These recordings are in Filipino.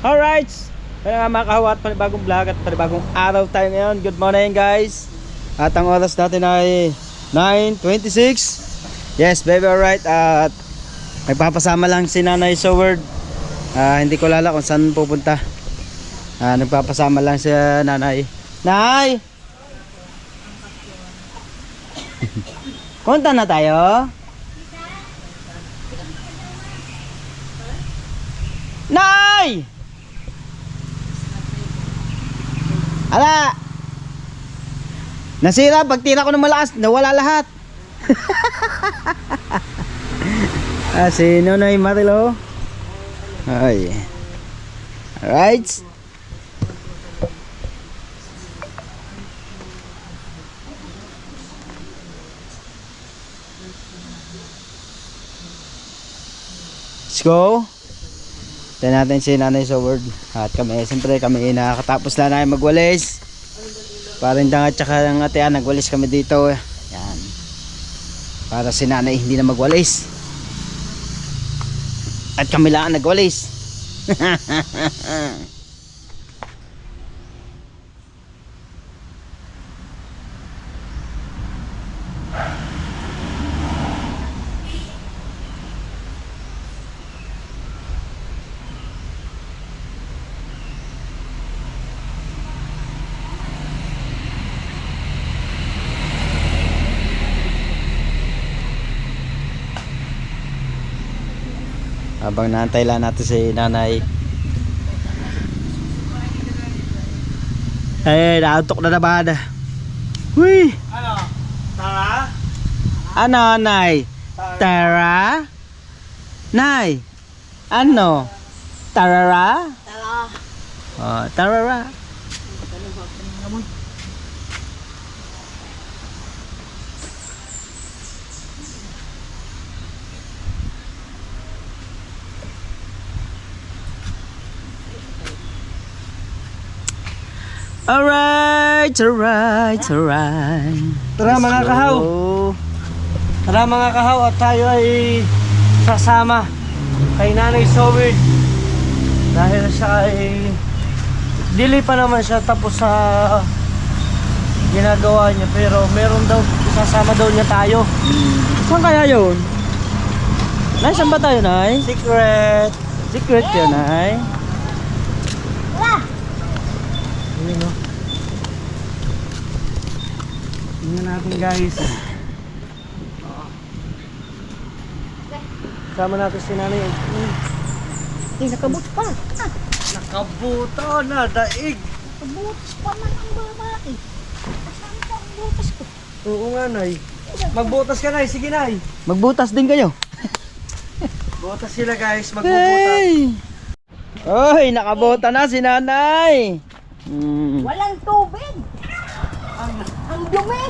Alright, kaya mga kahawa at panibagong vlog at panibagong araw tayo ngayon. Good morning guys. At ang oras natin ay 9:26. Yes baby, alright. At nagpapasama lang si Nanay Soward. Hindi ko lala kung saan pupunta. Nagpapasama lang si Nanay. Nay! Punta na tayo? Nay! Ala! Nasira, pagtira ko ng malakas, nawala lahat. Si Nonoy Marilo. Ay. Alright. Let's go. Tignan natin si Nanay Soward. At kami, siyempre kami nakatapos na namin magwalis. Parang at saka ng atean, nagwalis kami dito. Yan. Para si Nanay hindi na magwalis. At kami lang nagwalis. Habang naantay lang natin si Nanay. Naantok na naman. Uy! Ano? Tara? Ano, Nay? Tara? Nay? Ano? Tarara? Tara. Oh, tarara. Alright. Tara mga kahaw. Tara mga kahaw at tayo ay sasama kay Nanay Soward. Dahil siya ay dili pa naman siya tapos sa ginagawa niya, pero meron daw, sasama daw niya tayo. Saan kaya yun? Nay, saan ba tayo, Nay? Secret. Secret yun, Nay. Ayun o. Tingnan natin guys. Sama natin si Nanay. Nakabot pa. Nakabuta na, daig. Nakabutas pa man ang babae. Asan pa ang butas ko? Oo nga, Nay. Magbutas ka, Nay. Sige, Nay. Magbutas din kayo. Butas sila guys, magbubutas. Hey! Oy, nakabota na si Nanay. Walang tubig. Ang dumi.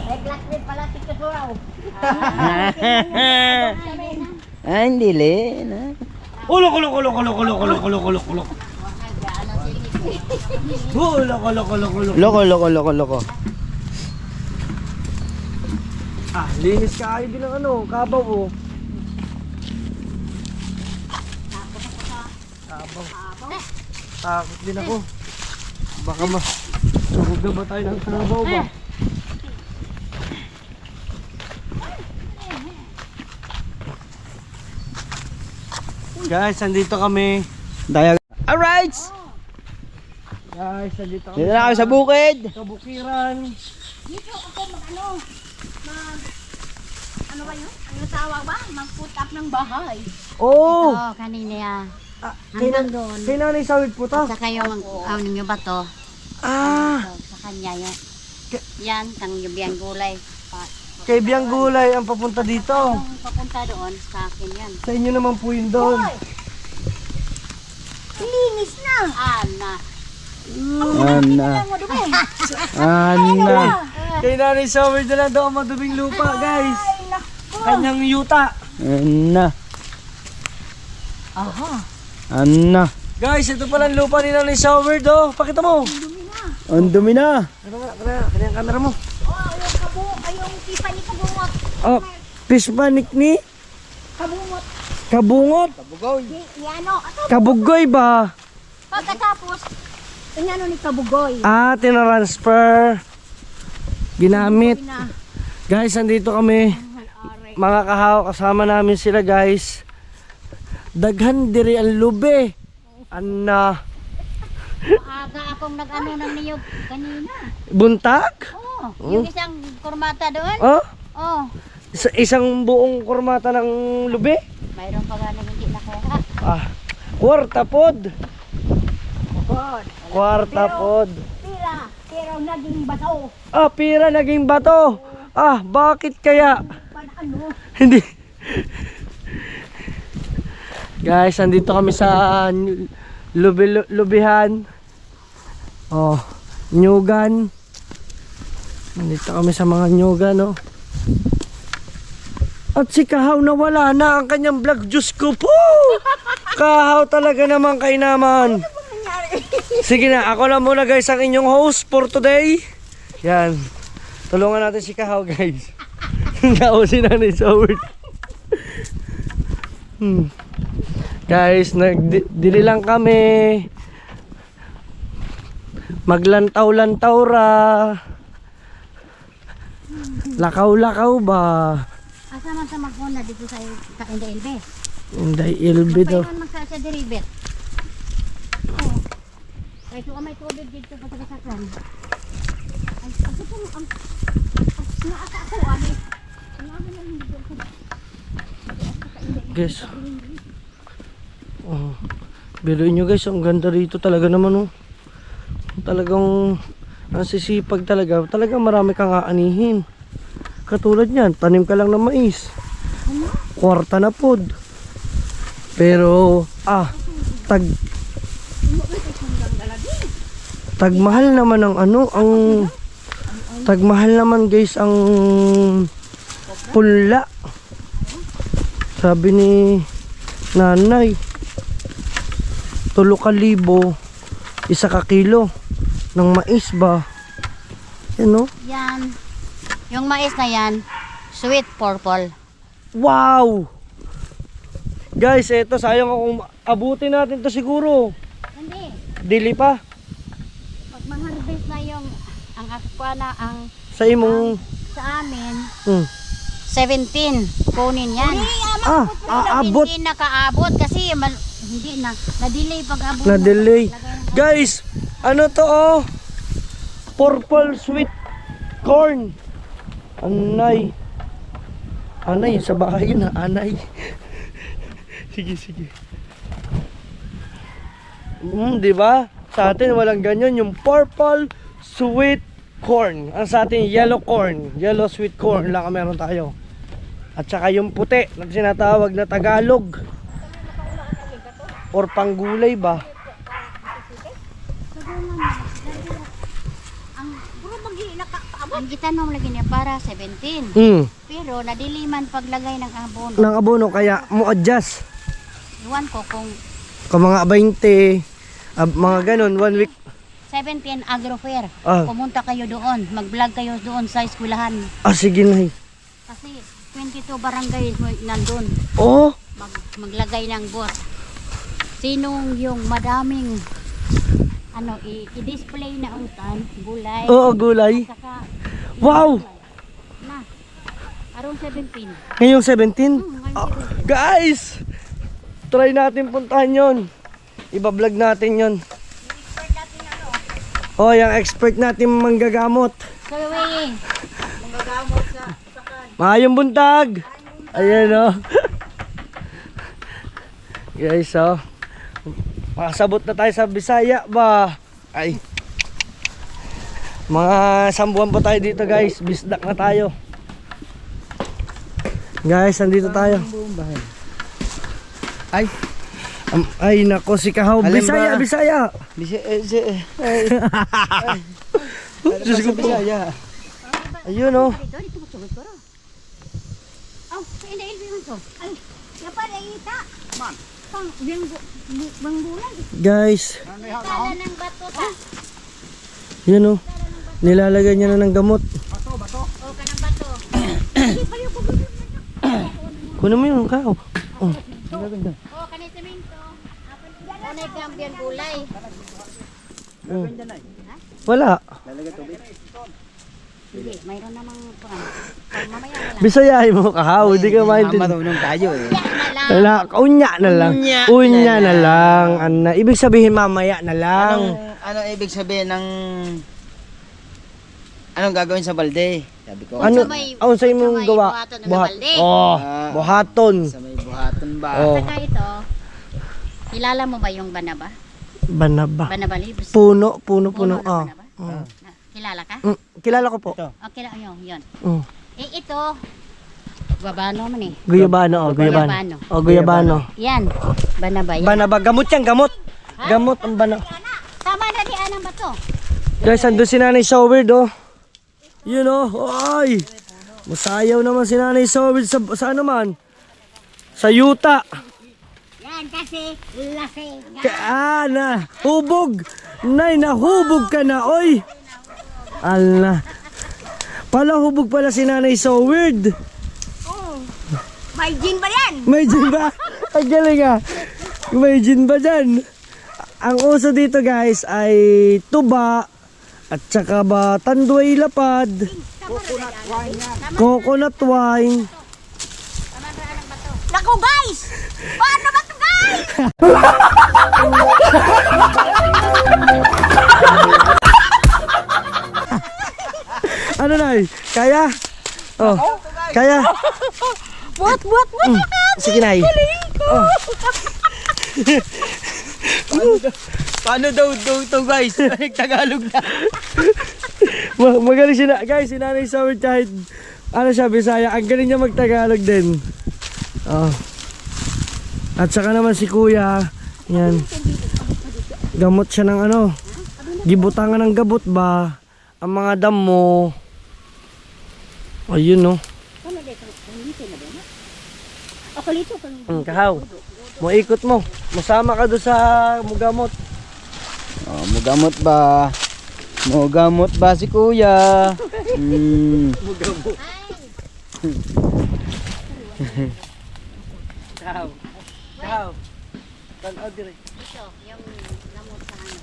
May classmate pala si Kasuraw. Ay, hindi le. Ulo. Loko. Linis ka ay din ng ano, kabaw oh. Kabaw. Takot din ako. Baka suhog na ba tayo ng kabaw ba? Guys, nandito kami. Alright. Guys, nandito kami. Dito na kami sa bukid. Kabukiran. Dito ako ano ba yun? Ano tawag ba? Mag-put up ng bahay. Oh! Oo, kanina yan. Hanggang doon. Kay Nanay Soward po to. Saka yung yung bato. Sa kanya yan. Yan, kang yung gulay. Kay Biyang Gulay ang papunta dito. Kung papunta doon, sa akin yan. Sa inyo naman po yun doon. Linis na! Ana. Ana. Kay Nanay Soward na lang daw ang maduming lupa, guys. Kanyang yuta. Ana. Aha. Ana. Guys, ito pala ang lupa ni Nanay Soward, oh. Pakita mo. Ang dumi na. Kanyang camera mo. Yung Tiffany kabungot. Oh, fish panic ni. Kabungot. Kabungot. Kabugoy. Ano, Kabugoy ba? pagkatapos, ano ni Kabugoy. Ah, tinransfer. Ginamit. Na, Guys, andito kami. Mga kahaw, kasama namin sila guys. Daghan diri ang lube. Anna. aga akong nag-ano ng niyog kanina. Buntag? Oh, yung isang kurmata doon. Oh? Oh, Isang buong kurmata ng lube? mayroon pa nga na hindi nakuha. Ah, kwarta pod. Kwarta pod. Pero naging bato. Ah, pira naging bato. Ah, bakit kaya? Ano? Hindi. Guys, andito kami sa lubihan. Oh, nyugan. Andito kami sa mga nyugan, oh. At si Kahaw nawala na ang kanyang vlog. Diyos ko po! Kahaw talaga naman kay naman. Sige na, ako lang muna guys ang inyong host for today. Yan. Tulungan natin si Kahaw guys. Nausin na ni Soward. Guys, nagdili lang kami. Maglantaw-lantaw ra. Lakaw-lakaw ba? Asa man sa magkona dito sa Kainda Elbe. Hindi, ilbi daw. Payon man sa deribet. Oh. Ay, so may tubig dito sa kasakran. Ay, ako po ang naaka ako ani. Guys. Oh. Biruin nyo guys, ang ganda rito talaga naman oh. Talagang ang sisipag talaga. Talagang marami kang aanihin. Katulad niyan, tanim ka lang ng mais. Kwarta na pod. Pero tagmahal naman ang ano, ang tagmahal naman guys ang punla. Sabi ni nanay 3,000 isa ka kilo ng mais ba? Yan no? Yan. Yung mais na yan, sweet purple. Wow! Guys, eto sayang kung abutin natin to siguro. Hindi. Dili pa. Pag ma-harvest na yung ang aqua na ang Sa imong sa amin 17 kunin yan. abot. Hindi nakaabot kasi hindi na na-delay pag-abot. Na-delay. Guys, ano to oh? Purple sweet corn. Anay. Anay, sa bahay yun ha, anay. Sige, sige. Di ba? Sa atin walang ganyan, yung purple sweet corn. Ang sa atin yellow corn, yellow sweet corn lang ang meron tayo. At saka yung puti na sinatawag na Tagalog. Or panggulay ba? Ang gitanong lagi niya para 17. Pero nadiliman paglagay ng abono. Ng abono kaya mo adjust. Iwan ko kung Kung mga 20, mga ganun, 1 week. 17 agrofair. Ah. Pumunta kayo doon. Mag-vlog kayo doon sa eskwelahan. Sige na. Kasi 22 barangay nandun. Oh, Maglagay ng bus. Sinong yung madaming ano i-display na utan, gulay. oo, gulay. Saka Wow! na. Arong 17. Ngayong 17? Ngayon Guys! Try natin puntahan yon. Iba-vlog natin yon. Oh, yung expert natin manggagamot. So, wey. Maayong buntag! Ayan oh. Guys oh. Makasabot na tayo sa Bisaya ba? Ay. Mga sambuan pa tayo dito guys. Bisdak na tayo. Guys, nandito tayo. Ay, Ay nako si Kahaw. Alin Bisaya, ba? Bisaya. Diyos ko po. Bisaya. Ayun oh. Dito, dito mo sugod ko ro. Oh, hindi mo to. Ay, yapa na ita. Man. Pang bangbulan. Guys, Kala ng bato ta. yun oh. Nilalagay niya na ng gamot. O kanang bato. Hindi pa yung kubulan. Kunin mo yung Kahaw. Oh. Oh, kanay semento. Unay kambiyan gulay. Wala. Hindi, mayroon namang kuan. Mamaya na lang. Bisayahin mo kahaw, hindi ka maintindihan. Marunong tayo eh. Yan na lang. Wala, unya na lang. Unya na lang. Ano, ibig sabihin mamaya na lang. Anong ibig sabihin ng anong gagawin sa balde? Sabi ko. Ano? Sa Sa imong may gawa? buhaton ng balde. Oh, Ah. buhaton. Sa may buhaton ba? Oh. Saka ito, kilala mo ba yung Banaba? Banaba. Banaba Leaves? Puno. Puno ng Ah. Banaba? Kilala ka? Kilala ko po. O, kilala yun, yun. Mm. Eh, ito, Guabano man eh. Guyabano, Guyabano. Guyabano. Yan, Banaba yan. Banaba, gamot yan, gamot. Gamot ang banaba. Tama na di anang ba to? Guys, andun si Nanay Soward, oh. Yun, oh. Ay! Masayaw naman si Nanay Soward sa ano man? Sa yuta. Yan kasi, lasing. Na, hubog. Nay, nahubog ka na, oy. Ala. Pala hubog pala si Nanay Soward. May gin ba yan? May gin ba? Ang galing ah. May gin ba dyan? Ang uso dito guys ay tuba at saka ba tanduay lapad, coconut wine. Naku guys! Paano ba to guys? Ano na kaya? Oh, kaya? Buat. Sige Nay. Oh. Paano daw to guys? Tagalog na. Magaling siya guys, si Nanay Soward kahit ano siya, Bisaya, ang galing niya magtagalog din. Oh. At saka naman si Kuya, yan. Gamot siya ng ano, gibutangan ng gabot ba, ang mga damo. Ayun no. Ako lito pa. Kahaw, mo ikot mo, masama ka doon sa mugamot. Oh, mugamot ba? Mugamot ba si Kuya? Kahaw, tanaw dire. Ito, yung lamot sa ano.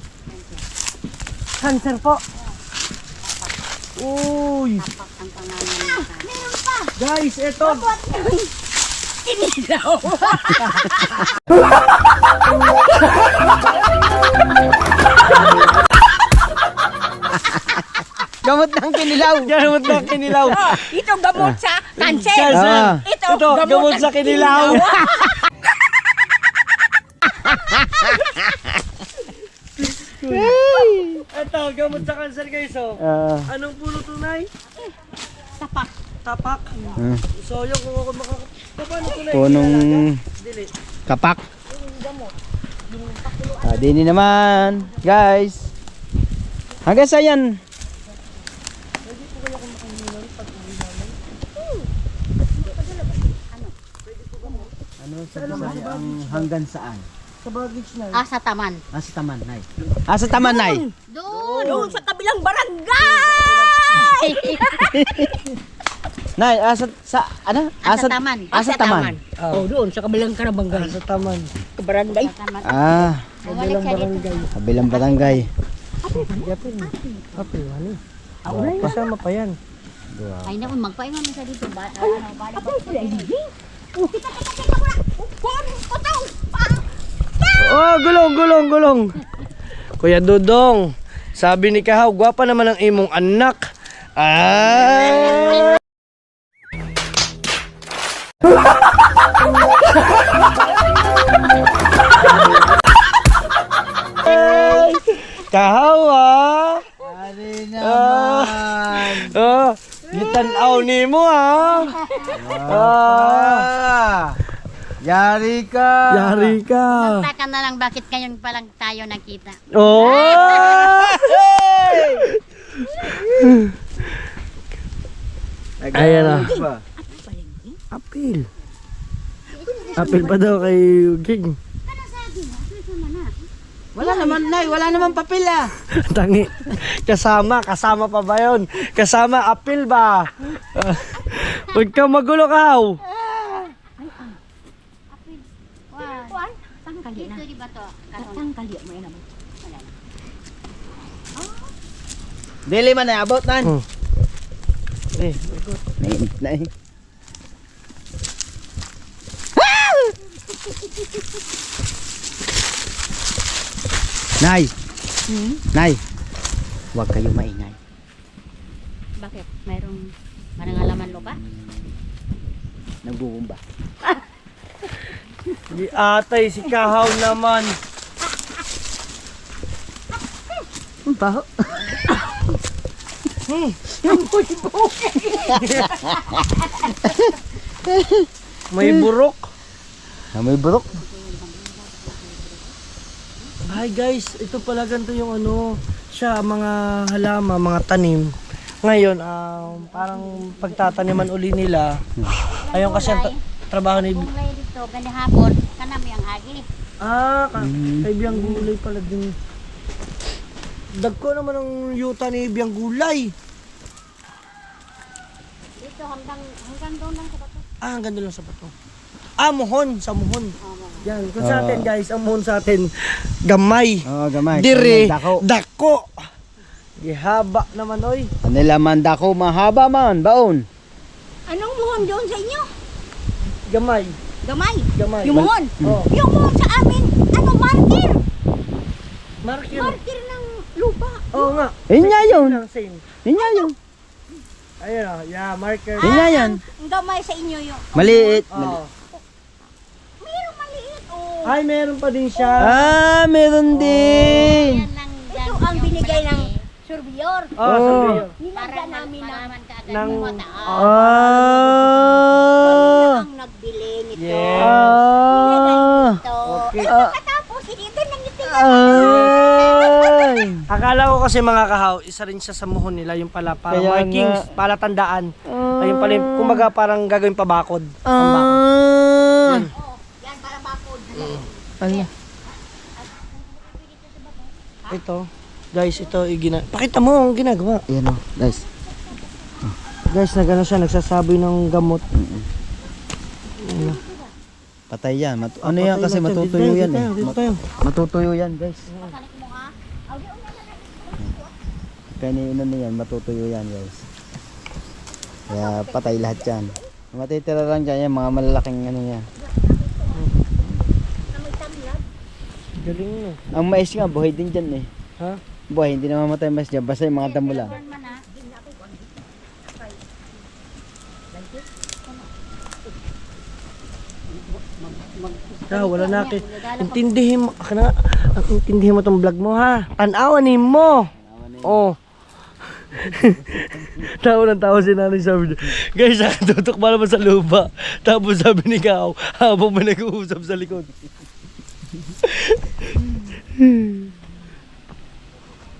Cancer po. Uy, Tapak ang pangalan niya. Meron pa! guys, eto. Gamot ng kinilaw. Gamot na kinilaw. Ito gamot sa cancer! Cancer. Ah. Ito, Gamot sa kinilaw. Ito, gamot sa cancer guys, oh. Anong puno tunay? Tapak. Tapak. So, yung kung ako paano tunay? Punong Dili. kapak. Dini naman, guys. Hanggang sa yan. Ano sa Bisaya ang hanggang saan? Sa baggage na. Sa taman. Sa taman, Nay. Sa taman, Nay. Doon sa kabilang barangay! Nay, sa ano? Sa taman. Sa taman. Oh, doon sa kabilang karabangay. Sa taman. Barangay. Sa taman. Kabilang Bumalik siya dito. Kabilang barangay. Yapin. Apil, ano? Wala kasama pa yan. Ay naku, magpainga mo siya dito. Balik pa siya. Oh, gulong. Kuya Dudong, sabi ni Kahaw, gwapa naman ang imong anak. Ay! Kahaw ah! Ari naman. Gitanaw ni mo ah! Yari ka. Yari ka! Taka na lang bakit ngayon pa lang tayo nakita. Oh! Ayan na. Apil. Apil pa daw kay King. Wala naman, Nay. Wala naman papel ah. Tangi. Kasama pa ba yun? Kasama, apil ba? Huwag kang magulo, Kahaw. Ang kaliyo mo yan. Wala na. Dili man na abot nan. Eh, Mainit na eh. Nay! Nay! Huwag kayo maingay. Bakit? Mayroong manangalaman lo ba? Nagbubumba. di atay si Kahaw naman. Ang baho. May burok. May burok. Hi guys, ito pala ganito yung ano, siya mga halaman, mga tanim. Ngayon, parang pagtataniman uli nila. Ayun kasi ang trabaho ni... Kung may dito, gani hapon, kanami ang agi. Kay Biyang Gulay pala din. Dagko naman ang yuta ni Biyang Gulay. Dito hanggang doon lang sa bato. Hanggang doon lang sa bato. Muhon, sa muhon. Yan, kung sa Oo. atin guys, ang muhon sa atin, gamay. Oo, gamay. Dire, Dako. dako. Gihaba naman oy. Kanila man dako, mahaba man, baon. Anong muhon doon sa inyo? Gamay. Gamay. Gamay. Yung muhon. Oh. Yung muhon sa amin, ano, marker. Marker. Marker ng lupa. Oo nga. Yun nga yun. Same. Yun nga yun. Ayun oh, yeah, marker. Yun nga yan. Ang gamay sa inyo yung... Maliit. Oh. Mayroong maliit, oh. Ay, meron pa din siya. Meron din. Ito ang binigay ng surveyor. Oh, sabi yun. Nilagyan namin Ng... mataas. Ah. Ang nagbili nito. Yes. Ito. Okay. Pagkatapos, dito nang itingan. Ay. Akala ko kasi mga kahaw, isa rin siya sa muhon nila, yung pala parang Kaya markings, nga. palatandaan. Ayun pala, kumbaga parang gagawin pabakod. Pambakod. Ah. Oh, yan para bakod. Ala. Ito, guys, ito pakita mo ang ginagawa. Ayan o, guys. Guys, nagano siya, nagsasaboy ng gamot. Patay yan. Ano yan kasi matutuyo yan eh. Dito tayo. Matutuyo yan, guys. Pasanik mo ha. Kaya niinom na yan, matutuyo yan, guys. Kaya patay lahat yan. Matitira lang dyan yan, mga malalaking ano yan. Galing mo. Ang mais nga, buhay din dyan eh. Ha? Buhay, hindi na mamatay mais dyan. Basta yung mga damo lang. Wala na akin. Intindihin mo, intindihin mo tong vlog mo ha. Tanawanin mo. Oh. Tao ng tao si nanay sabi niya. Guys, nakatutok pa naman sa lupa. Tapos sabi ni Kao, habang may nag-uusap sa likod.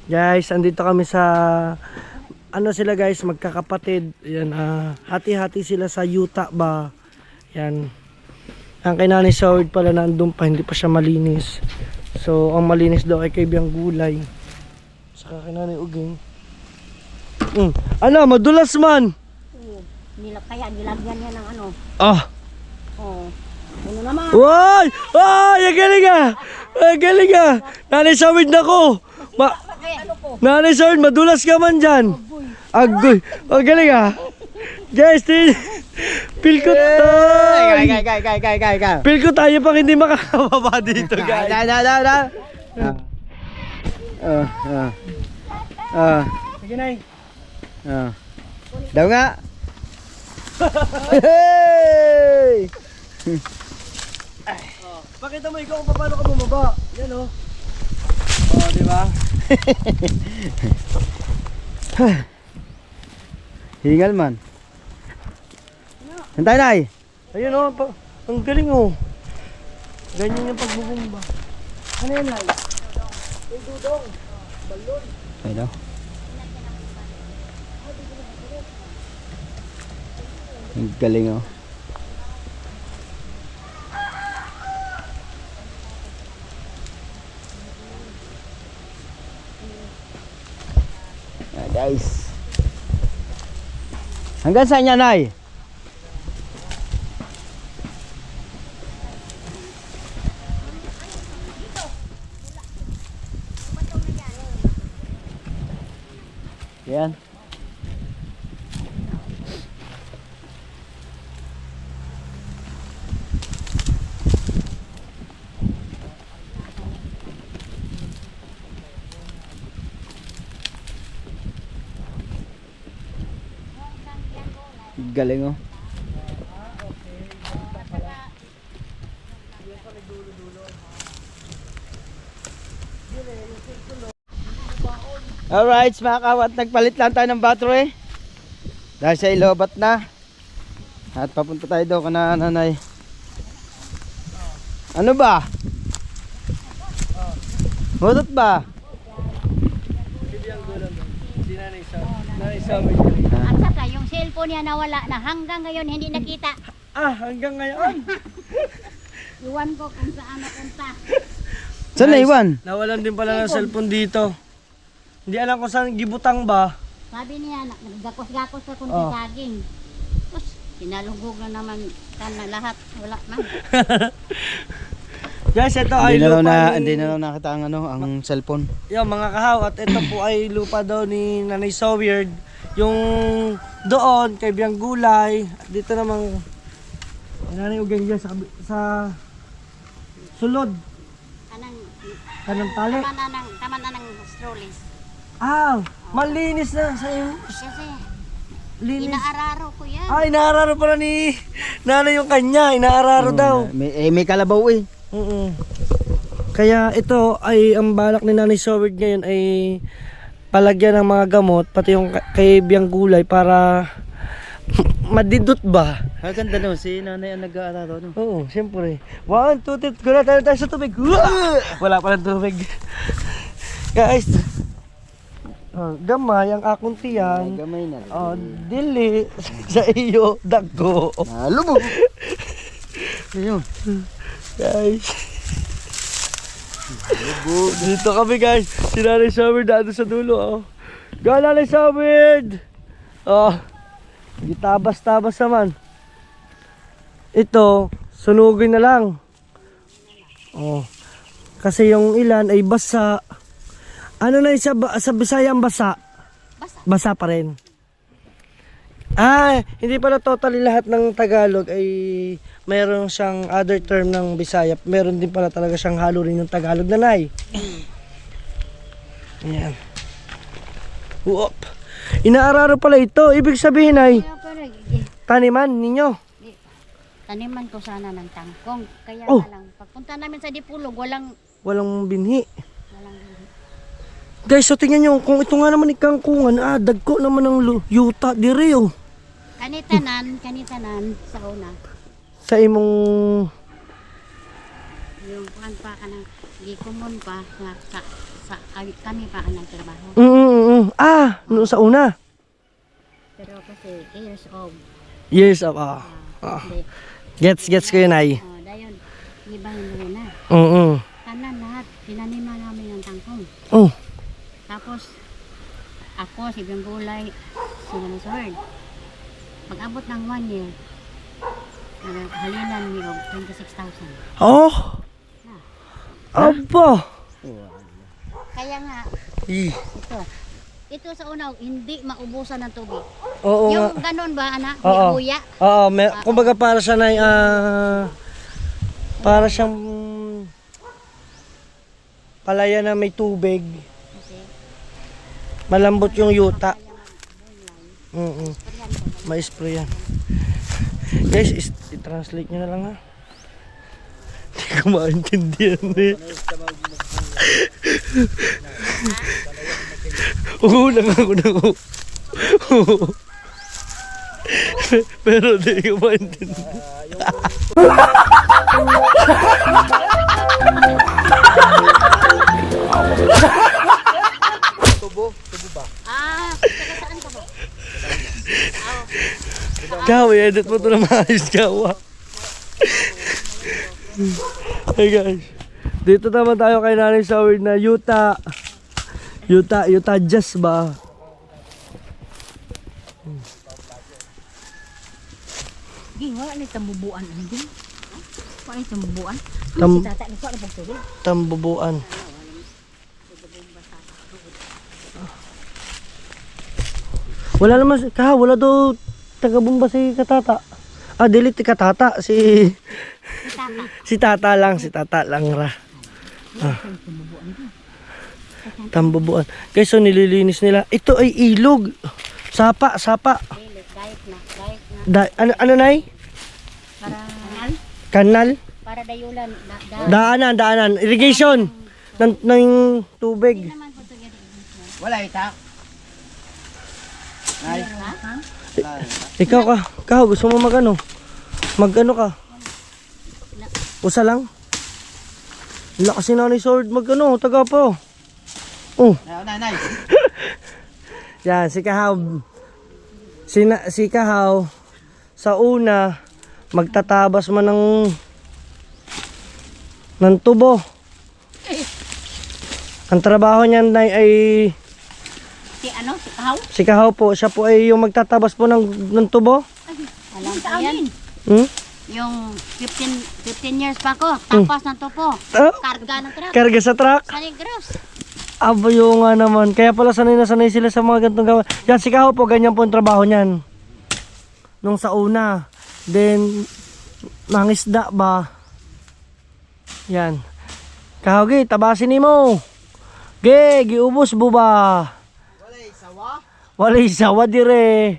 Guys, andito kami sa ano sila guys, magkakapatid. Yan, hati-hati sila sa yuta ba. Yan. Ang kay Nanay Saward pala nandun pa, hindi pa siya malinis. So, ang malinis daw ay kay Biyang Gulay. Saka kay Nanay Uging. Ano, madulas man! Kaya nilagyan niya ng ano. Ah! Oh. Ano naman? Uy! Ay! Ang galing ah! Ang galing ah! Nanay Saward na ko! Ano po? Nanay Saward, madulas ka man dyan! Agoy! Ang galing ah! Guys, feel ko tayo! Feel ko tayo pang hindi makakababa dito guys! Sige Nay! Daw nga. Hey! Pakita mo ikaw kung paano ka bumaba. Yan o. Oh, di ba? Hingal man. Hantay na eh. Ayun o. Ang galing o. Ganyan yung pagbubumba. Ano yan Nay? Yung dudong. Balon. Ay daw. Ang galing oh. Guys. Hanggang saan yan, Nay? Yan. Galing oh. Alright, mga kawat, nagpalit lang tayo ng battery dahil sa ilobat na. At papunta tayo doon kana nanay. Ano ba? Budot ba? At saka yung cellphone niya nawala na hanggang ngayon hindi nakita. Hanggang ngayon. Iwan ko kung saan napunta. Saan na iwan? Nawalan din pala ng cellphone dito. Hindi alam kung saan gibutang ba. Sabi niya, naggakos-gakos ako Oh. sa saging. Tapos, sinalugog na naman na lahat. Wala man. Guys, ito ay lupa Hindi na raw nakita ang ano, ang cellphone. Yung mga kahaw, at ito po ay lupa daw ni Nanay So Weird. Yung doon kay Biang Gulay, at dito namang Nanay Ugeng dyan sa sulod. Kanang tali. Tama na ng strollers. Malinis na sa iyo. Kasi, Linis. inaararo ko yan. Inaararo pala ni Nanay yung kanya. Inaararo daw. May kalabaw eh. Kaya ito ay ang balak ni Nanay So Weird ngayon ay palagyan ng mga gamot pati yung kay Biang Gulay para madidot ba? Ganda no, si nanay ang nag-aararo no. Oo, siyempre. 1, 2, 3, gula tayo sa tubig. Wala pa ng tubig. Guys, gamay ang akong tiyan. Gamay na. Dili sa iyo, dagko. Lubog. Ayun. Guys. Dito kami guys. Si Nanay So Weird dito sa dulo. Go Nanay So Weird. Gitabas-tabas naman. Ito, sunugin na lang. Kasi yung ilan ay basa. Ano na yung sa Bisayang basa? Basa pa rin. Hindi pala totally lahat ng Tagalog ay mayroon siyang other term ng Bisaya. Meron din pala talaga siyang halo rin ng Tagalog, nanay. Ayan. Uop. Inaararo pala ito. Ibig sabihin ay taniman ninyo. Taniman ko sana ng tangkong. Kaya lang, pagpunta namin sa Dipulog, walang binhi. binhi. Guys, so tingnan nyo, kung ito nga naman ikangkungan, dagko naman ng yuta diri oh. Kanitanan sa una. Sa imong Yung kuhan pa ka ng gikumon pa sa kami pa ka ng trabaho. noon sa una. Pero kasi Years of hindi. Gets ko yun ay. Dayon, iba yung na. Tanan lahat, pinaniman namin ng tangkong. Tapos, ako, si Biang Gulay, si Nanay So Weird. Pag-abot ng 1 year, halinan niyo 26,000. Aba! Kaya nga, ito sa una, hindi maubusan ng tubig. Oo nga. Yung ganun ba, anak? Oo. Huya? Kumbaga para siya na para siyang palaya na may tubig. Kasi, Malambot yung yuta. Ma-spray yan. Guys, i-translate nyo na lang ha. Hindi ko maintindihan eh. Lang ako. Pero di ko maintindihan. Tubo ba? taga saan ka ba? Gaw, i-edit mo ito na maayos, gawa. Hey guys, dito naman tayo kay Nanay So Weird na yuta jazz ba? Wala na tambubuan. Wala na tambubuan. Tambubuan. Wala naman, wala daw taga-bomba si Katata. Ah, delete si Katata. Si Tata lang ra. Ah. Tambubuan. Guys, so nililinis nila. Ito ay ilog. Sapa. Ano nay? Para Kanal? para dayulan. Daanan. Irrigation. ng tubig. Wala itak. Ay. Ikaw gusto mo magano? Magano ka? Usa lang? Lakas ni Nanay Sword magano, taga po. Oh. Nay. Yan, si Kahaw. Si Kahaw sa una magtatabas man ng tubo. Ang trabaho niyan ay Si ano? Si Kahaw? si Kahaw po, siya po ay yung magtatabas po ng tubo. Alam ko yan. Hmm? Yung 15 years pa ko, tapas ng tupo. Ah, Karga ng truck. karga sa truck. Sa Negros. Aba yung nga naman. Kaya pala sanay na sanay sila sa mga ganitong gawa. Yan, si Kahaw po, ganyan po ang trabaho niyan. Nung sa una. Then, mangisda ba? Yan. Kahaw, tabasin ni mo. Giubos mo ba? Walay sawa dire.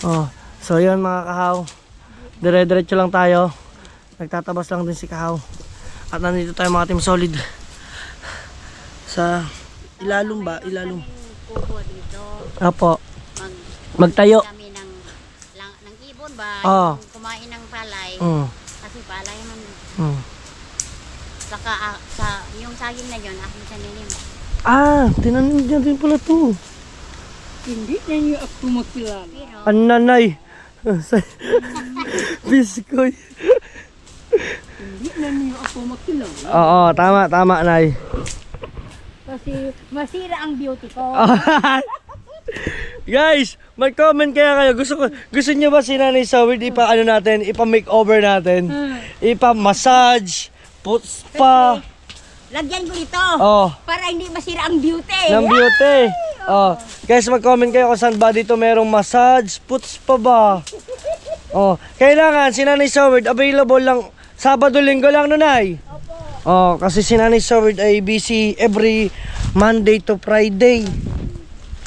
Oh, so yun mga Kahaw. Dire-diretso lang tayo. Nagtatabas lang din si Kahaw. At nandito tayo mga Team Solid. Sa ilalong ba? Ilalong. Kubo dito. Apo. Magtayo. Kami ng ibon ba? Oo. Yung kumain ng palay. Kasi palay man. Saka yung saging na yun, aking saninim. Tinanim dyan din pala to. Hindi na niyo ako makilala. Pero, Ananay. Biskoy. Hindi na niyo ako makilala. Oo, tama, Nay. kasi masira ang beauty ko. Guys, mag-comment kaya kayo. Gusto niyo ba si Nanay Sawid ipa-makeover natin? Ipa-massage, put spa. Lagyan ko ito. Oh, Para hindi masira ang beauty. ng beauty. Oh, guys, mag-comment kayo kung saan ba dito merong massage, put spa ba? Oh, kailangan si Nanay Sawid available lang Sabado, Linggo lang, Nanay. Oh, kasi si Nanay Sawid ay busy every Monday to Friday.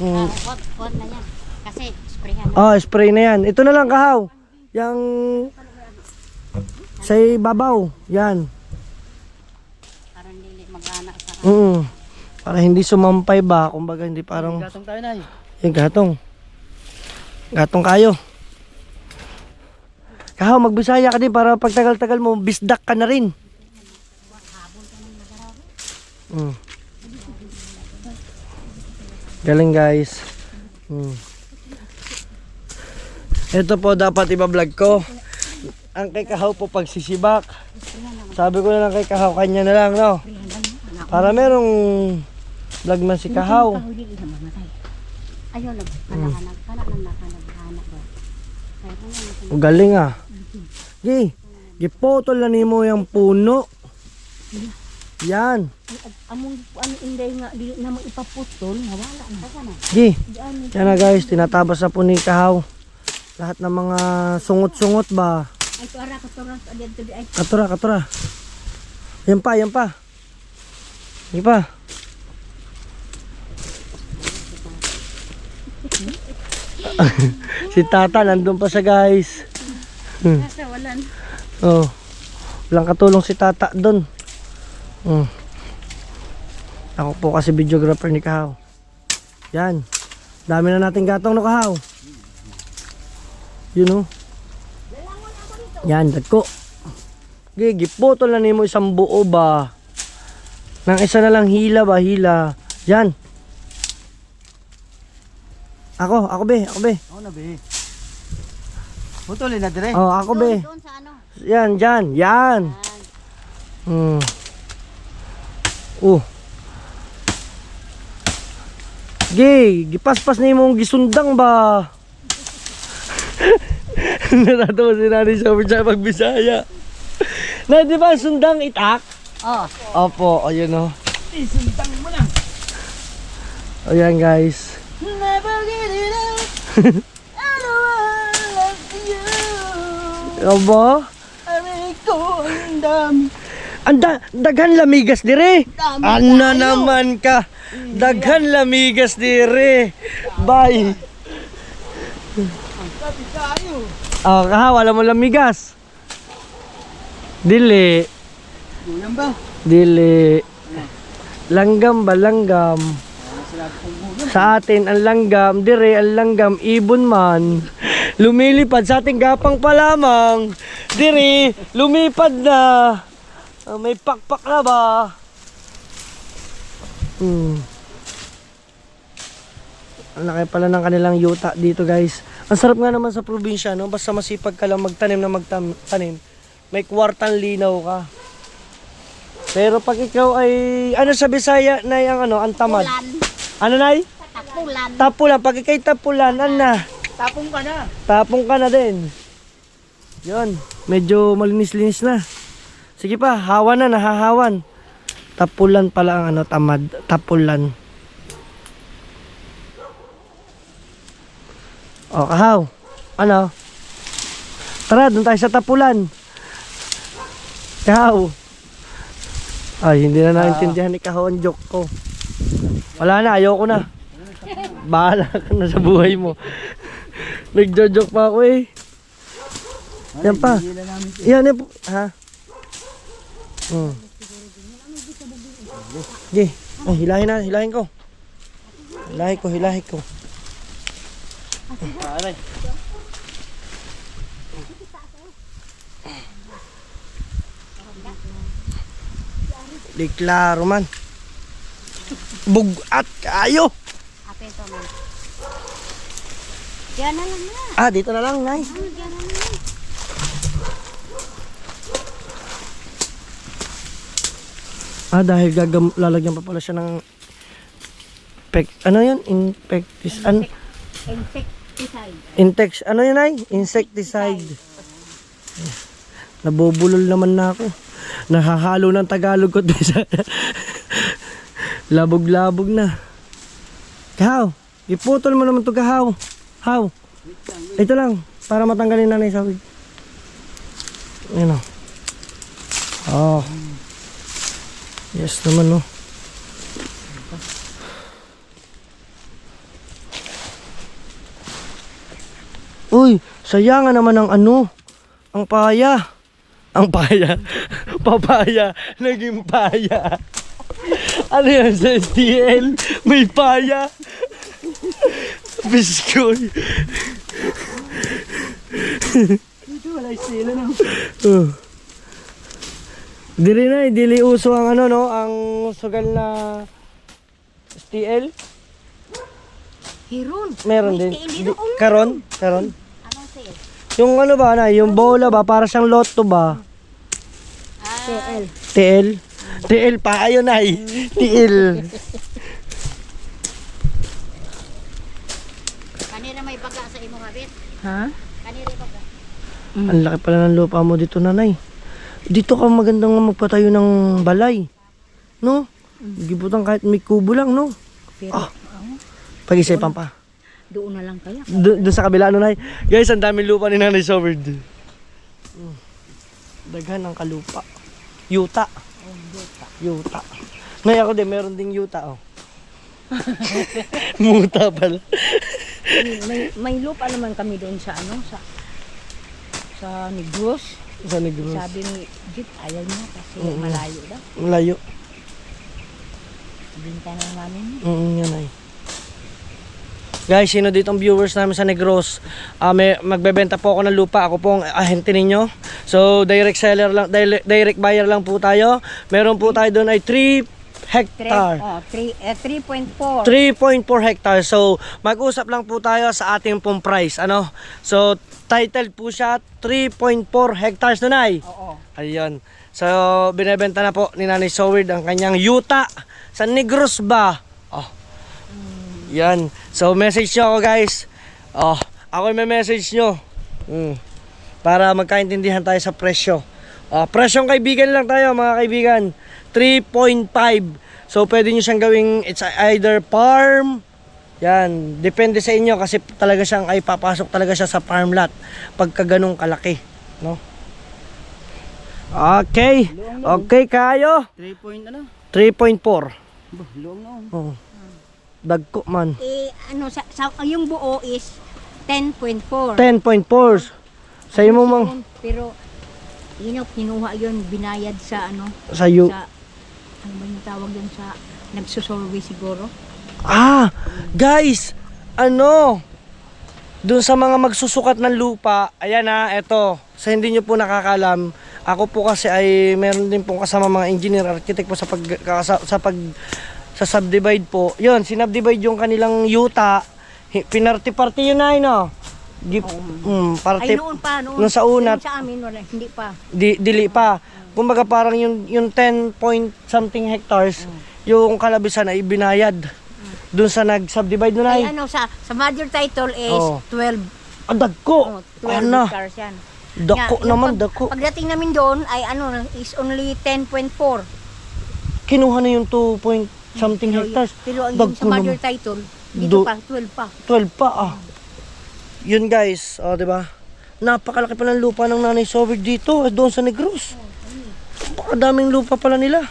Wag na yan. Kasi sprayhan. Spray na yan. Ito na lang, Kahaw. Yang sa babaw. Yan. Para hindi mag-anak sa Para hindi sumampay ba. Kumbaga hindi parang... Gatong tayo, Nay. Gatong. Gatong kayo. Kahaw, magbisaya ka din para pag tagal-tagal mo, bisdak ka na rin. Galing guys. Ito po dapat iba-vlog ko. Ang kay Kahaw po pagsisibak. Sabi ko na lang kay Kahaw, kanya na lang, no? Para merong vlog man si Kahaw. Ayaw lang. Anak-anak. Anak ba? Galing ah. Gipotol na nimo yung puno. Yan. Among ano inday nga dili na maipaputol, nawala na. Sana. Yan na guys, tinatabas na po ni Kahaw. Lahat ng mga sungot-sungot ba. Ay, tuara ka tuara. Adiyan to di ay. Katura. Yan pa. Yan pa. Si Tata nandun pa siya guys. Nasa walan. Oh. Walang katulong si Tata doon. Ako po kasi videographer ni Kahaw. Yan. Dami na nating gatong no, Kahaw. Yun oh. Yan, dagko. Gipotol na nimo isang buo ba. Nang isa na lang hila ba, hila. Yan. Ako be. Ako na, be. Putulin na dire. Oh, ako be. Doon sa ano? Yan, dyan. Yan. Gipaspas na yung gisundang ba? Natatawa si Nanay Sawid sa pagbisaya. Na, di ba sundang itak? Oh. Opo, ayun o. Isuntang mo lang. Ayan guys. Never get enough. I know I love you. Aba? Aray ko, ang dami. Daghan lamigas dire. Dami Ano tayo. naman ka? Daghan lamigas dire. Bye. Sabi tayo. Oh, kahaw, alam mo lamigas. Dili. Gulang ba? Dili. Langgam ba? Langgam. Sa atin, ang langgam. Dire, ang langgam. Ibon man. Lumilipad sa ating gapang pa lamang. Dire, lumipad na. May pakpak na ba? Ang laki pala ng kanilang yuta dito guys. Ang sarap nga naman sa probinsya, no? Basta masipag ka lang magtanim na magtanim. May kwartang linaw ka. Pero pag ikaw ay, ano sa Bisaya, nay, ang ano, ang tamad. Tapulan. Ano, nay? Tapulan. Tapulan. Pag ikay tapulan, ano na? Tapong ka na. Tapong ka na din. Yun. Medyo malinis-linis na. Sige pa, hawan na, nahahawan. Tapulan pala ang ano, tamad. Tapulan. O, kahaw. Ano? Tara, doon tayo sa tapulan. Kahaw. Ay, hindi na naintindihan ni Kahaw ang joke ko. Wala na, ayoko na. Bahala ka na sa buhay mo. Nagjo-joke pa ako eh. Yan pa. Yan eh. Ha? Sige. Ay, hilahin ko. Hilahin ko. Aray. Di klaro man. Bugat kayo. Ape ito man. Diyan na lang na. Ah, dito na lang, nay. Diyan na lang. Ah, dahil lalagyan pa pala siya ng ano yun? Insecticide. Ano yun, ay? Insecticide. Nabubulol naman na ako. Nahahalo ng Tagalog ko. Labog-labog na. Kahaw, iputol mo naman to, Kahaw. Haw. Ito lang, para matanggalin na sa sawig. Ayan o. Oh. Yes naman, no. Uy, sayangan naman ang ano. Ang paya. Ang paya. Papaya. Naging paya. Ano yan sa STL? May paya. Biskoy. Dito wala sila na. Dili uso ang ano, no, ang sugal na STL. Hiron. Meron din. Karon. Anong sale? Yung ano ba na, yung bola ba, para siyang lotto ba? TL. TL. TL pa, ayun ay. TL. Kanina may baga sa imong habit. Ha? Kanina baga. Ang laki pala ng lupa mo dito, nanay. Dito ka magandang magpatayo ng balay. No? Gibutan kahit may kubo lang, no? Pero, Pag-isipan pa. doon na lang kaya. Doon sa kabila, ano, nay? Guys, ang daming lupa ni Nanay Soward. Daghan ng kalupa. Yuta. Yuta. Nay, ako din, meron ding yuta, oh. Muta pala. May lupa naman kami doon sa ano, sa Negros. Sa Negros. Sabi ni Jit, ayaw niya kasi malayo daw. Malayo. Binta na namin. Yan ay. Guys, sino dito ang viewers namin sa Negros? Magbebenta po ako ng lupa. Ako po ang ahente ninyo. So, direct seller lang, direct buyer lang po tayo. Meron po tayo doon ay 3 hectare. 3.4. 3.4 hectares. So, mag-usap lang po tayo sa ating pong price. Ano? So, title po siya 3.4 hectares na, nay. Oo. Ayun. So, binebenta na po ni Nanay Soward ang kanyang yuta sa Negros ba? Oh. Yan. So, message nyo ako, guys. Oh, ako may message nyo. Para magkaintindihan tayo sa presyo. Presyong kaibigan lang tayo, mga kaibigan. 3.5. So pwede nyo siyang gawing it's either farm. Yan, depende sa inyo kasi talaga siyang ay papasok talaga siya sa farm lot pagka ganung kalaki, no? Okay. Okay kayo. 3 point ano? 3.4. Luwang na. Oh. Dagko man. Yung buo is 10.4. 10.4. Sa imo mang Pero yun yung kinuha yun, binayad sa ano, sa you. sa, ano ba yung tawag yun sa, nagsusurvey siguro. Guys, doon sa mga magsusukat ng lupa, ayan eto, sa hindi nyo po nakakalam, ako po kasi ay meron din pong kasama mga engineer, architect po sa sa subdivide po. Yun, sinubdivide yung kanilang yuta, pinarti-party yun na, no? Party, Ay noon pa, noon sa una, Pero sa amin, wala, hindi pa. dili pa. Kumbaga parang yung 10 point something hectares, yung kalabisan ay binayad. Doon sa nag-subdivide nun Ay ay. sa mother title is Oh. 12. Dagko. 12 hectares yan. Dako Yung naman, dako. Pagdating namin doon ay is only 10.4. Kinuha na yung 2 point something hectares. Pero ang yung sa Dagko mother naman. title, dito Do- pa, 12 pa. 12 pa Yun guys, di ba? Napakalaki pa ng lupa ng Nanay Sovereign dito, doon sa Negros. Napakadaming lupa pala nila.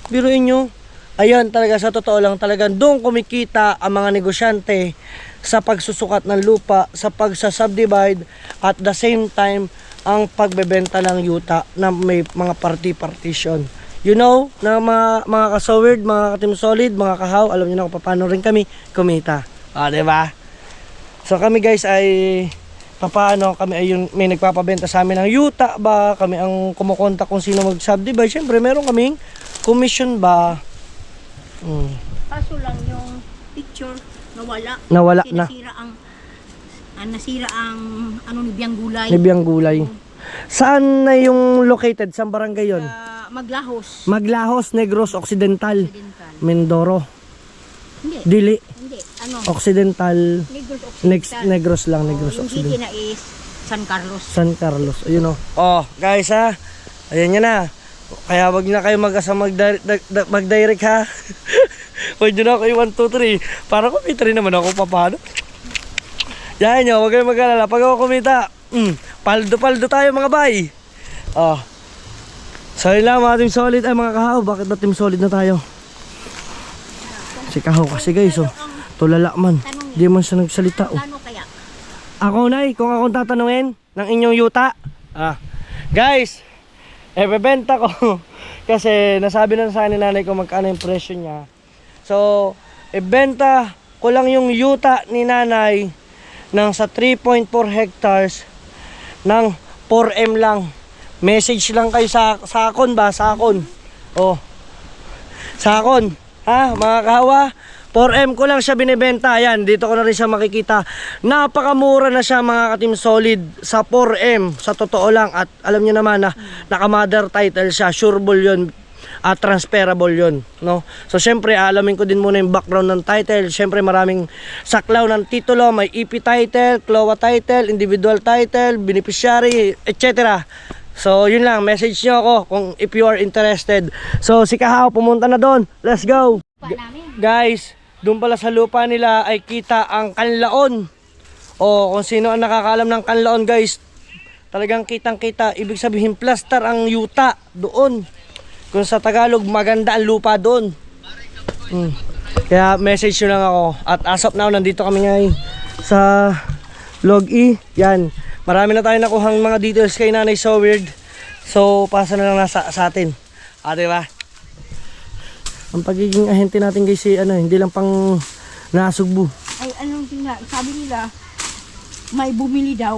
Biruin nyo. Ayun, talaga sa totoo lang, talagang doon kumikita ang mga negosyante sa pagsusukat ng lupa, sa pagsasubdivide, at the same time, ang pagbebenta ng yuta na may mga partition. You know, na mga ka-Soward, mga ka-Team Solid, mga kahaw, alam niyo na kung paano rin kami kumita. Diba? So kami guys ay paano kami ay yung may nagpapabenta sa amin ng yuta ba, kami ang kumukontak kung sino mag-subdivide. Syempre meron kaming commission ba. Kaso lang yung picture nawala. Nawala Kasi na. Nasira ang nibiyang gulay. Nibiyang gulay. Saan na yung located? Saan barangay yon? Maglahos. Maglahos, Negros Occidental, Occidental. Mindoro. Hindi. Dili, Hindi. Occidental. Negros Occidental. Negros lang, Negros Yung Occidental. city na is San Carlos. San Carlos. Ayun guys ayan yan na. Kaya wag na kayo mag-asa mag-direct ha. Wag nyo na kayo 1, 2, 3. Para kumita rin naman ako paano. Yan nyo, wag kayong mag-alala. Pag ako kumita, paldo tayo mga bay. So yun lang mga Team Solid. Ay mga kahaw, bakit na Team Solid na tayo? Si kahaw kasi guys tulala man. Di man siya nagsalita Ano kaya? Ako nay, kung akong tatanungin ng inyong yuta, guys, bebenta ko kasi nasabi na sa akin ni nanay ko magkano yung presyo niya. So, ibenta ko lang yung yuta ni nanay ng sa 3.4 hectares ng 4M lang. Message lang kayo sa akon ba? Sa akon. Sa akon. Mga kahawa, 4M ko lang siya binibenta. Ayan, dito ko na rin siya makikita. Napakamura na siya mga ka-Team Solid sa 4M. Sa totoo lang. At alam niyo naman na naka-mother title siya. Sureable yun. At transferable yun. No? So, syempre, alamin ko din muna yung background ng title. Syempre, maraming saklaw ng titulo. May EP title, CLOA title, individual title, beneficiary, etc. So, yun lang. Message nyo ako kung if you are interested. So, si Kahaw, pumunta na doon. Let's go! Guys, doon pala sa lupa nila ay kita ang kanlaon. Kung sino ang nakakaalam ng kanlaon guys, talagang kitang-kita. Ibig sabihin plaster ang yuta doon. Kung sa Tagalog, maganda ang lupa doon. Kaya message nyo lang ako. At as of now, nandito kami ngayon sa Log E. Yan. Marami na tayo nakuhang mga details kay Nanay Sovereign. So, pasa na lang sa atin. Diba? Ang pagiging ahente natin guys, hindi lang pang nasugbo. Ay, sabi nila, may bumili daw,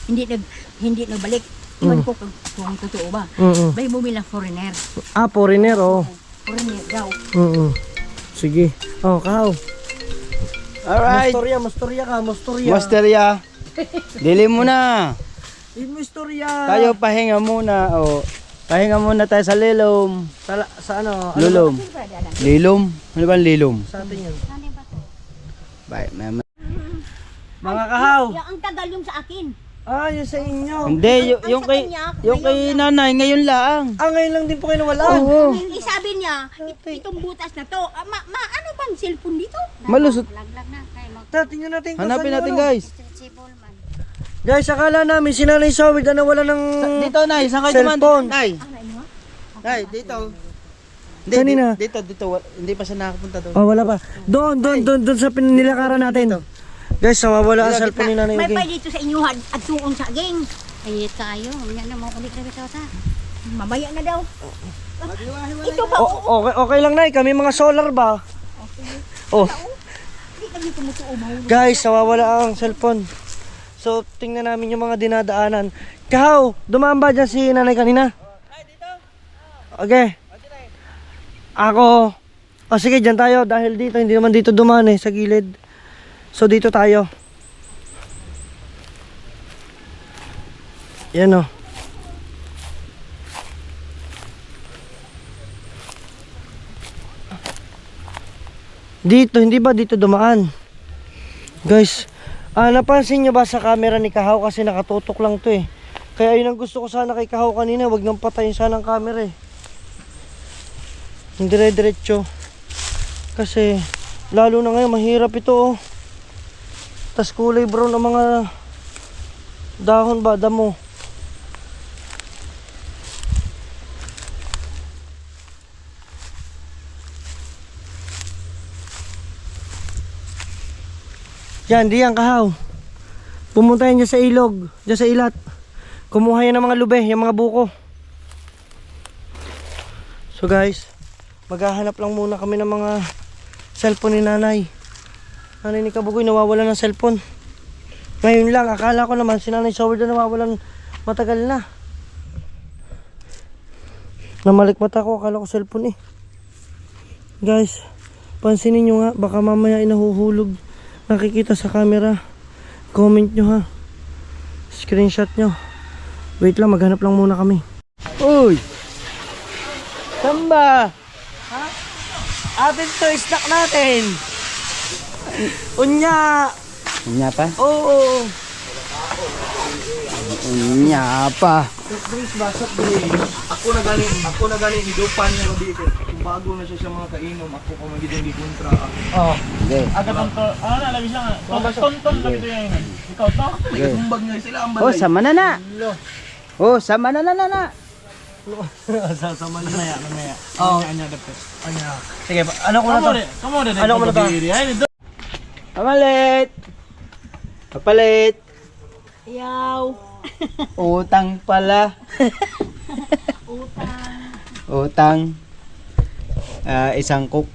hindi nagbalik. Iwan ko kung totoo ba. May bumili ng foreigner. Foreigner, Foreigner daw. Sige. Kahaw. Alright. Mastorya ka. Masterya. Dili mo na. Mastorya. Tayo pahinga muna. Pahinga muna tayo sa lilom. Sa ano? Lulom. Lilom? Ano ba ang lilom? Sa atin yan. Bye. Mga kahaw. Ang tagal yung sa akin. Ah, yun sa inyo. Hindi, yung sa kay kanya, yung kay nanay ngayon lang. Ah, ngayon lang din po kayo nawala. Oo. Sabi niya, itong butas na to, ano bang cellphone dito? Malusot. Laglag na. Kaya Tingnan natin kung Hanapin saan natin, yun, ano. guys. mag-stretchable man. Guys, akala namin si Nanay Sawid na nawala ng Dito, Nay, saan kayo dumaan? cellphone. Nay, Ano? Nay, dito. Hindi, Kanina? dito, hindi pa siya nakapunta doon. Oh, wala pa. Doon sa pinilakaran natin. Guys, nawawala ang Dito, cellphone ni Nanay May Uging. pa dito sa inyo at tuon sa ging. Ay, kayo. Yan na mo kulit na bitaw ta. Mamaya na daw. Ito ba? Okay lang, Nay. Kami mga solar ba? Oh, Hindi kami tumutuo mo. guys, nawawala ang cellphone. So, tingnan namin yung mga dinadaanan. Kahaw, dumaan ba dyan si Nanay kanina? Okay. Ako. O sige, dyan tayo. Dahil dito, hindi naman dito dumaan sa gilid. So, dito tayo. Yan o. Dito, hindi ba dito dumaan? Guys, napansin nyo ba sa camera ni Kahaw kasi nakatutok lang to eh. Kaya yun ang gusto ko sana kay Kahaw kanina, wag nang patayin sana ang camera eh. Yung dire-diretso. Kasi lalo na ngayon mahirap ito oh. Tas kulay brown ang mga dahon ba, damo. Yan, diyan Kahaw. Pumunta yan dyan sa ilog, dyan sa ilat. Kumuha yan ng mga lube, yung mga buko. So guys, maghahanap lang muna kami ng mga cellphone ni Nanay. Nanay ni Kabugoy nawawala ng cellphone. Ngayon lang, akala ko naman si Nanay Sawid na nawawalan matagal na. Namalik mata ko, akala ko cellphone eh. Guys, pansinin nyo nga, baka mamaya inahuhulog. Nakikita sa camera. Comment nyo ha. Screenshot nyo. Wait lang, maghanap lang muna kami. Uy! Samba! Atin to, snack natin. Unya. Unya pa? Oo. Unya pa. Soft ba? Soft drinks. Ako na gani hidupan niya mo dito. Kung bago na siya sa mga kainom, ako ko magiging di kontra. Oh. Hindi. Aga tonton, nalabis lang tonton lang ito yan. Ikaw to? Okay. Kumbag nga sila ang Oh, sama na na. Oh, sama na na na. Sasama niya. Mamaya. Oh. Anya dapat. Anya. Sige, ano ko na to? Kamu ada. Ano ko na to? Ay, ito. Pamalit. Papalit. Yaw. Utang pala. Utang. Isang cook.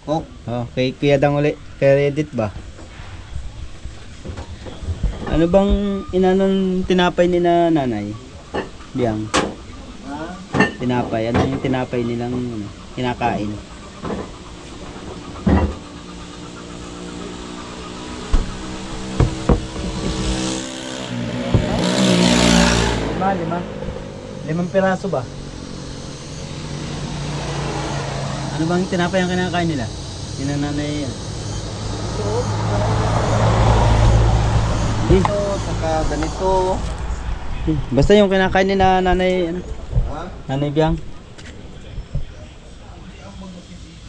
Cook? Oh, kay Kuya Dang uli. Credit ba? Ano bang inanon tinapay ni na nanay? Biyang. Tinapay. Ano yung tinapay nilang kinakain? Lima. 5 piraso ba? Ano bang tinapay ang kinakain nila? Nanay yan. Ito, saka ganito. Basta yung kinakain ni na nanay, ano? Nanay Biyang.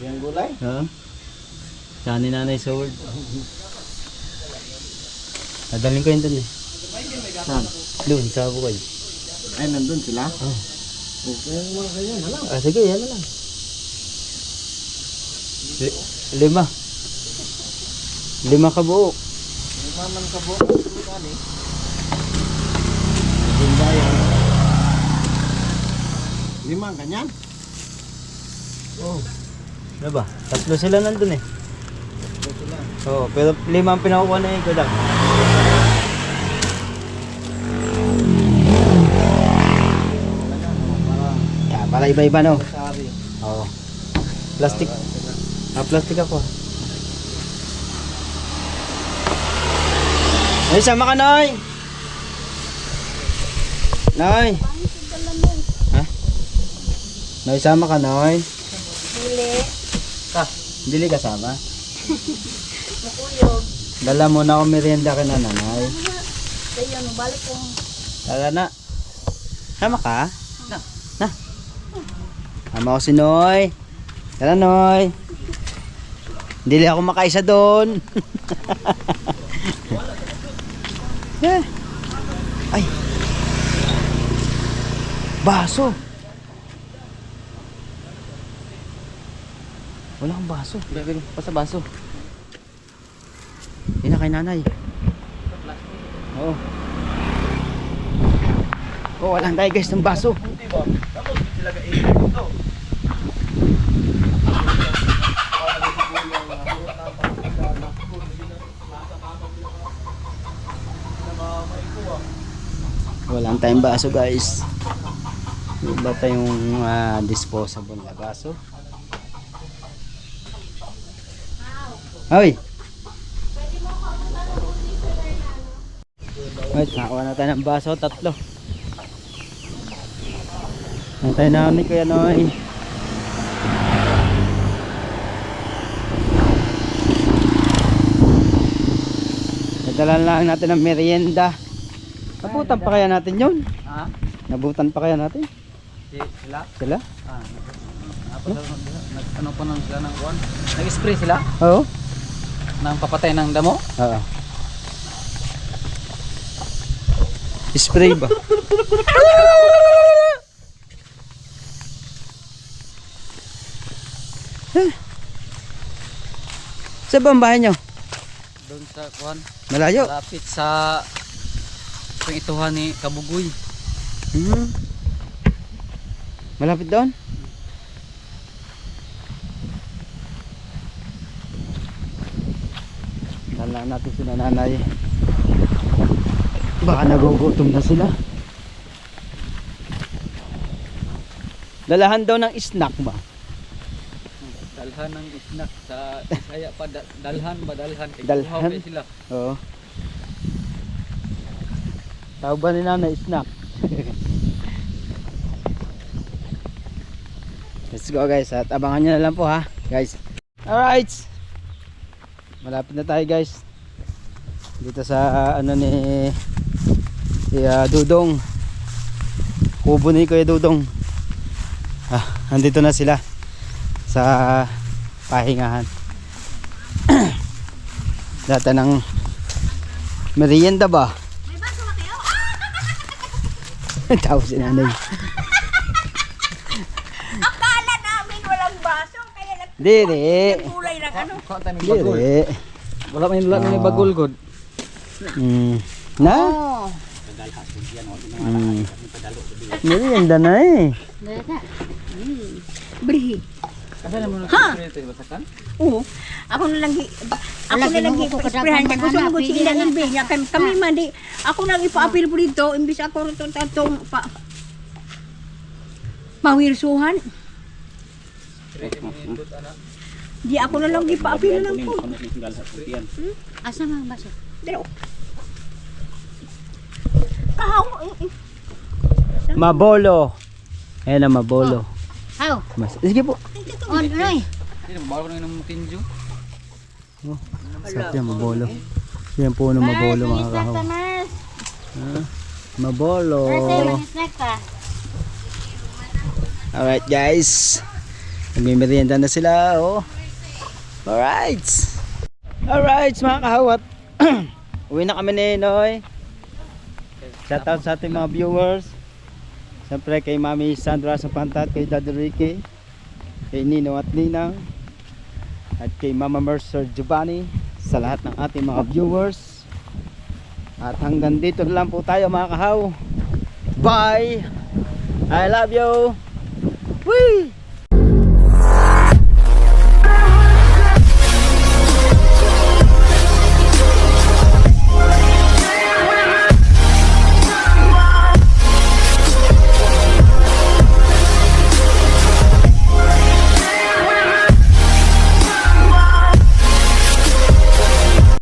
Yung gulay? Oo. Tsaka ni nanay Sword. Nadalhin ko yun dun eh. Saan? Doon, sa bukod. Ay, nandun sila? Oh. Okay, mga ganyan, alam. Sige, yan na lang. 5. 5 kabuok. Maman ka po. Ganda yan. 5, ganyan? Oh. Ano ba? 3 sila nandun eh. Ito sila. Oo, pero 5 ang pinakuha na yun ko lang. Para iba-iba no? Sari. Oo. Plastic. Plastic ako. Ay, sama ka, Noy! Noy! Ha? Noy, sama ka, Noy? Dili. Dili ka sama? Dala mo na ako merienda ka na, nanay. Kaya ano, balik ko. Tara na. Sama ka? Na. Sama ko si Noy. Tara, Noy. Hindi lang ako makaisa doon. Yeah. Ay. Baso. Wala akong baso. Basta baso. Hindi na kay nanay. Oo. Oh, walang tayo guys ng baso. Walang tayong baso guys. Iba tayong disposable na baso. Hoy! Wait, nakakuha na tayo ng baso, 3. Nantay na ni Kuya Noy. Nadalan lang natin ng merienda. Nabutan pa kaya natin yun? Ha? Nabutan pa kaya natin? Sila? Sila? Ano pa nang sila ng kuwan? Nag-spray sila? Oo. Nang papatay ng damo? Oo. Spray ba? Sa bang bahay nyo? Doon sa kuwan. Malayo? Lapit sa pangituhan ni Kabugoy. Malapit doon? Dala natin sila nanay. Baka nagugutom na sila. Dalahan daw ng snack ba? Dalhan ng snack sa kaya pa dalhan ba dalhan kay Dalhan? kuhaw kay sila. Oo. Tawag ba ni nanay snack? Let's go guys, at abangan nyo na lang po ha guys. Alright, malapit na tayo guys dito sa ano ni Dudong, kubo ni Kuya Dudong. Andito na sila sa pahingahan. Data ng merienda ba? May baso ba kayo? Tawag si nanay. Akala namin walang baso. Kaya Dili. nagkulay ng ano. Kuha tayo ng bagol. Dili. Wala man nila ni bagol god. Na? Merienda na eh. Dada. Brihi. Kada naman nag-spray tayo basakan? Oo. Ako na lang isprehan niya. Gusto mo si Ina imbis niya. Kami man di. Ako lang ipa-apil po dito. Imbis ako rin itong mawirsuhan. Di ako na lang ipa-apil na lang po. Asa mga baso? Pero. Kahaw. Mabolo. Ayan na mabolo. How? Sige po. On, Roy. Hindi na bago na ng tinju. Sarap yan, mabolo. Yan po ng mabolo mga kahaw. Mabolo. Snack pa. Alright guys. Nagmimerienda na sila. Oh. Alright. Alright mga kahawat. Uwi na kami ni Noy. Shoutout sa ating mga viewers. Siyempre kay Mami Sandra sa Pantat, kay Daddy Ricky, kay Nino at Ninang, at kay Mama Mercer Giovanni, sa lahat ng ating mga viewers. At hanggang dito na lang po tayo mga kahaw. Bye! I love you! Whee!